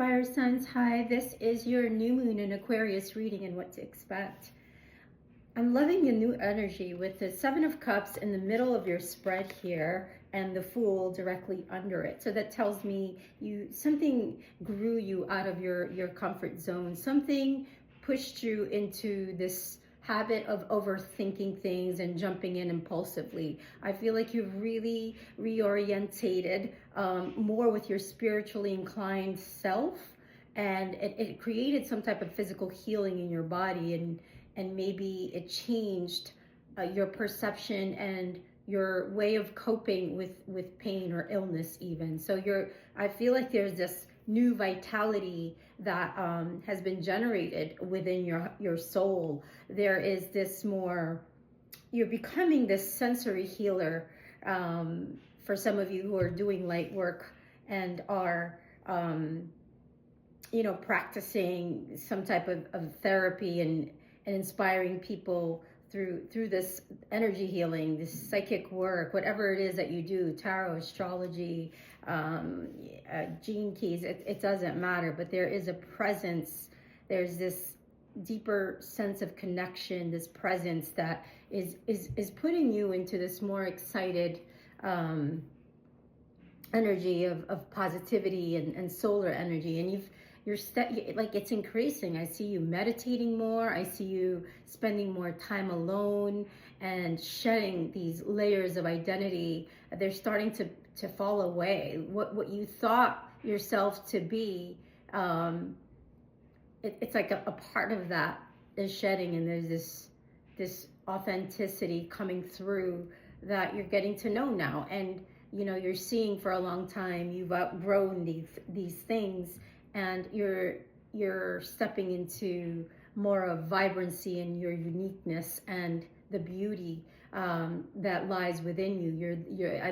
Fire signs, hi. This is your new moon in Aquarius reading and what to expect. I'm loving the new energy with the Seven of Cups in the middle of your spread here and the Fool directly under it. So that tells me something grew you out of your comfort zone. Something pushed you into this habit of overthinking things and jumping in impulsively. I feel like you've really reorientated more with your spiritually inclined self, and it created some type of physical healing in your body, and maybe it changed your perception and your way of coping with pain or illness even. So I feel like there's this new vitality that has been generated within your soul. There is this you're becoming this sensory healer. For some of you who are doing light work and are practicing some type of therapy and inspiring people through this energy healing, this psychic work, whatever it is that you do, tarot, astrology, gene keys, it doesn't matter, but there is a presence, there's this deeper sense of connection, this presence that is putting you into this more excited energy of positivity and solar energy, and like it's increasing. I see you meditating more. I see you spending more time alone and shedding these layers of identity. They're starting to fall away. What you thought yourself to be, it's like a part of that is shedding, and there's this authenticity coming through that you're getting to know now. And you're seeing for a long time, you've outgrown these things, and you're stepping into more of vibrancy and your uniqueness and the beauty that lies within you.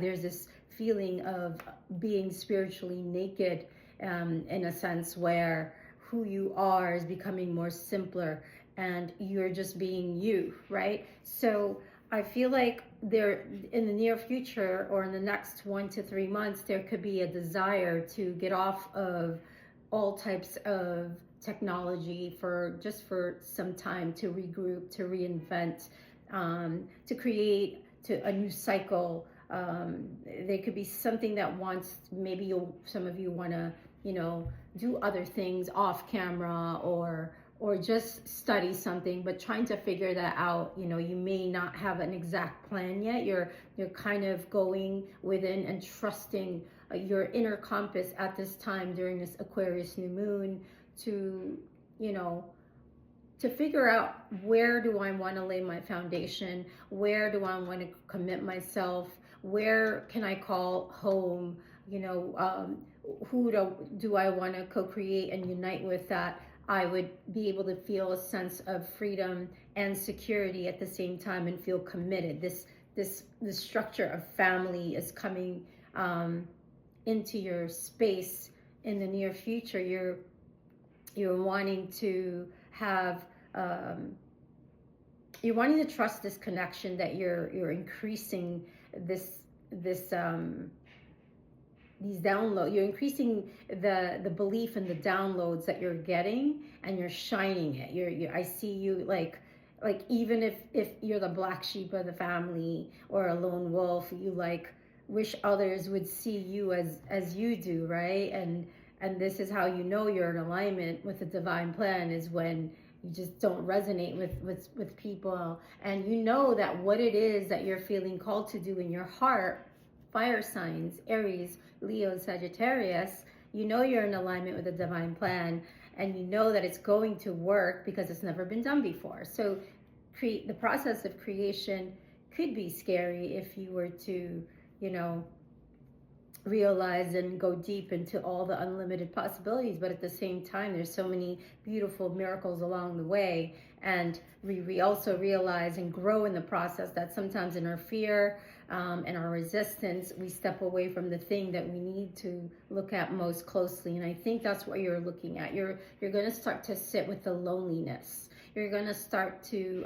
There's this feeling of being spiritually naked, in a sense where who you are is becoming more simpler, and you're just being you, right? So I feel like there, in the near future or in the next 1 to 3 months, there could be a desire to get off of all types of technology for some time, to regroup, to reinvent, to create a new cycle. There could be something that maybe some of you want to, do other things off camera, or just study something, but trying to figure that out. You may not have an exact plan yet. You're kind of going within and trusting your inner compass at this time during this Aquarius new moon to figure out, where do I want to lay my foundation? Where do I want to commit myself? Where can I call home? Who do I want to co-create and unite with, that I would be able to feel a sense of freedom and security at the same time and feel committed. This structure of family is coming into your space in the near future. You're wanting to have you're wanting to trust this connection, that you're increasing these downloads. You're increasing the belief in the downloads that you're getting, and you're shining it. I see you like even if you're the black sheep of the family or a lone wolf, you wish others would see you as you do, right? And this is how you're in alignment with the divine plan, is when you just don't resonate with people, and that what it is that you're feeling called to do in your heart. Fire signs, Aries, Leo, Sagittarius, you're in alignment with the divine plan, and that it's going to work because it's never been done before. So the process of creation could be scary if you were to realize and go deep into all the unlimited possibilities, but at the same time, there's so many beautiful miracles along the way. And we also realize and grow in the process that sometimes in our fear and our resistance, we step away from the thing that we need to look at most closely. And I think that's what you're looking at. You're going to start to sit with the loneliness. You're going to start to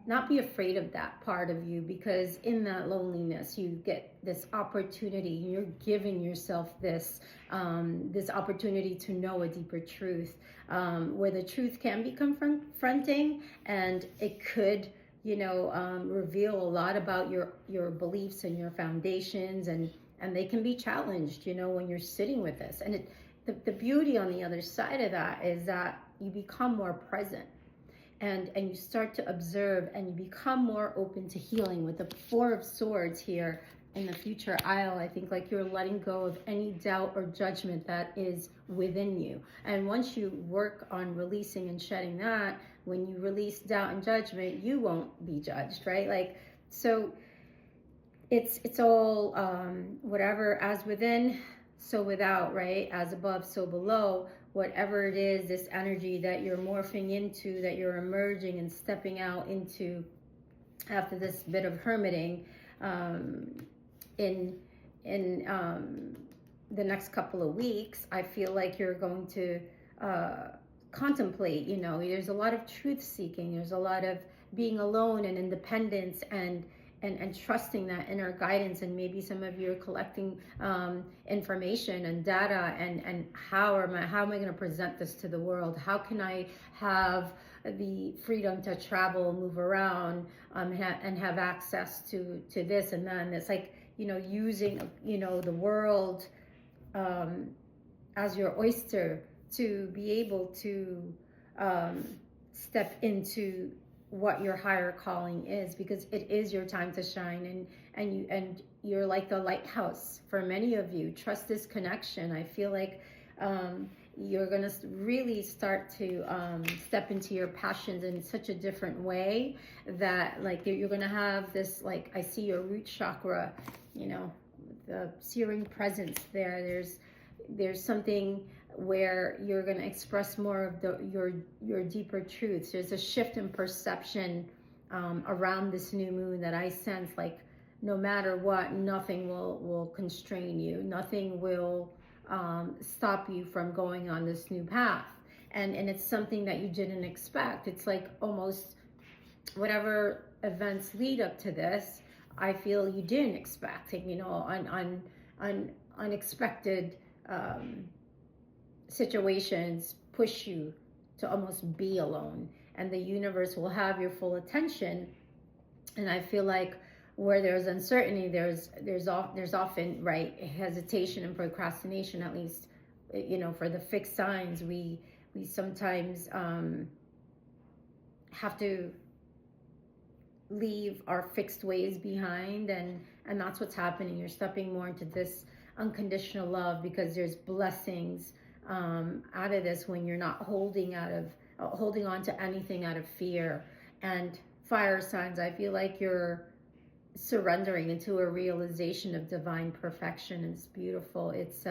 not be afraid of that part of you, because in that loneliness you get this opportunity. You're giving yourself this this opportunity to know a deeper truth, where the truth can be confronting, and it could, reveal a lot about your beliefs and your foundations, and they can be challenged, when you're sitting with this. And the beauty on the other side of that is that you become more present, and you start to observe, and you become more open to healing. With the Four of Swords here in the future aisle, I think like you're letting go of any doubt or judgment that is within you. And once you work on releasing and shedding that, when you release doubt and judgment, you won't be judged, right? Like, so it's all whatever, as within, so without, right? As above, so below. Whatever it is, this energy that you're morphing into, that you're emerging and stepping out into after this bit of hermiting, in the next couple of weeks, I feel like you're going to contemplate. There's a lot of truth seeking. There's a lot of being alone and independence, and trusting that inner guidance. And maybe some of you are collecting information and data, and how am I going to present this to the world? How can I have the freedom to travel, move around, and have access to this and that? And it's like, using the world as your oyster, to be able to step into what your higher calling is, because it is your time to shine. And you're like the lighthouse for many of you. Trust this connection. I feel like you're gonna really start to step into your passions in such a different way, that like you're gonna have this, like, I see your root chakra, the searing presence there. There's something where you're going to express more of your deeper truths. There's a shift in perception around this new moon that I sense. Like, no matter what, nothing will constrain you. Nothing will stop you from going on this new path. And it's something that you didn't expect. It's like almost whatever events lead up to this, I feel you didn't expect. Unexpected situations push you to almost be alone, and the universe will have your full attention. And I feel like where there's uncertainty, there's often, right, hesitation and procrastination. At least, for the fixed signs, we sometimes have to leave our fixed ways behind, and that's what's happening. You're stepping more into this unconditional love, because there's blessings out of this, when you're not holding on to anything out of fear. And fire signs, I feel like you're surrendering into a realization of divine perfection. It's beautiful. It's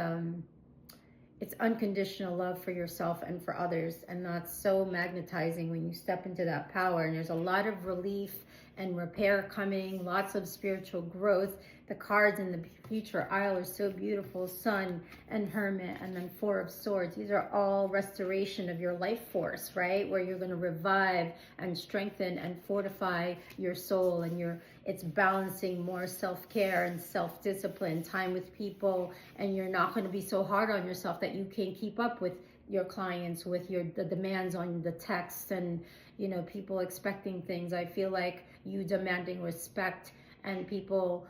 unconditional love for yourself and for others, and that's so magnetizing when you step into that power. And there's a lot of relief and repair coming, lots of spiritual growth. The cards in the future aisle are so beautiful. Sun and Hermit, and then Four of Swords. These are all restoration of your life force, right? Where you're going to revive and strengthen and fortify your soul, and it's balancing more self-care and self-discipline, time with people, and you're not going to be so hard on yourself that you can't keep up with your clients, with the demands on the text, and people expecting things. I feel like you demanding respect, and people,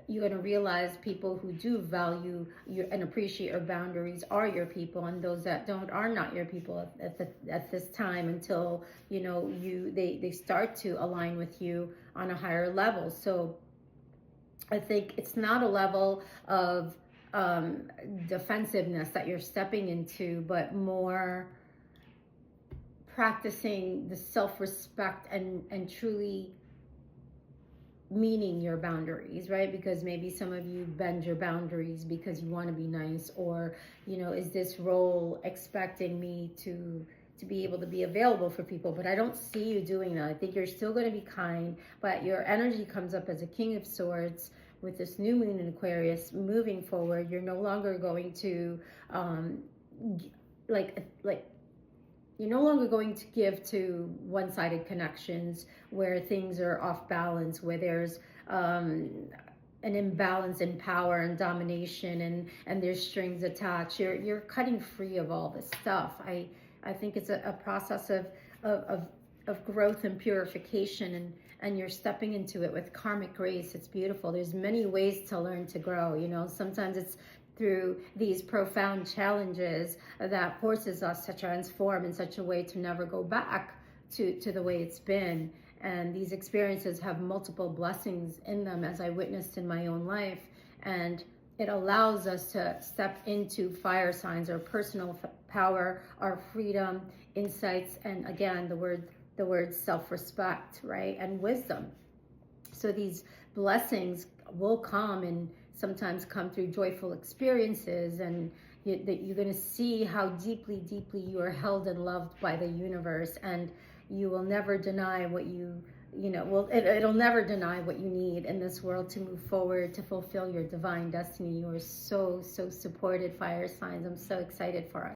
you're going to realize people who do value you and appreciate your boundaries are your people, and those that don't are not your people at this time, until they start to align with you on a higher level. So I think it's not a level of defensiveness that you're stepping into, but more practicing the self-respect and truly meaning your boundaries, right? Because maybe some of you bend your boundaries because you want to be nice, or is this role expecting me to be able to be available for people? But I don't see you doing that. I think you're still going to be kind, but your energy comes up as a King of Swords with this new moon in Aquarius. Moving forward, you're no longer going to like you're no longer going to give to one-sided connections where things are off balance, where there's an imbalance in power and domination, and there's strings attached. You're cutting free of all this stuff. I think it's a process of of growth and purification, and you're stepping into it with karmic grace. It's beautiful. There's many ways to learn to grow. Sometimes it's through these profound challenges that forces us to transform in such a way to never go back to the way it's been. And these experiences have multiple blessings in them, as I witnessed in my own life. And it allows us to step into fire signs, our personal power, our freedom, insights, and again, the word self-respect, right? And wisdom. So these blessings will come, and sometimes come through joyful experiences, and that you're going to see how deeply you are held and loved by the universe, and you will never deny what it'll never deny what you need in this world to move forward, to fulfill your divine destiny. You are so supported, fire signs. I'm so excited for us.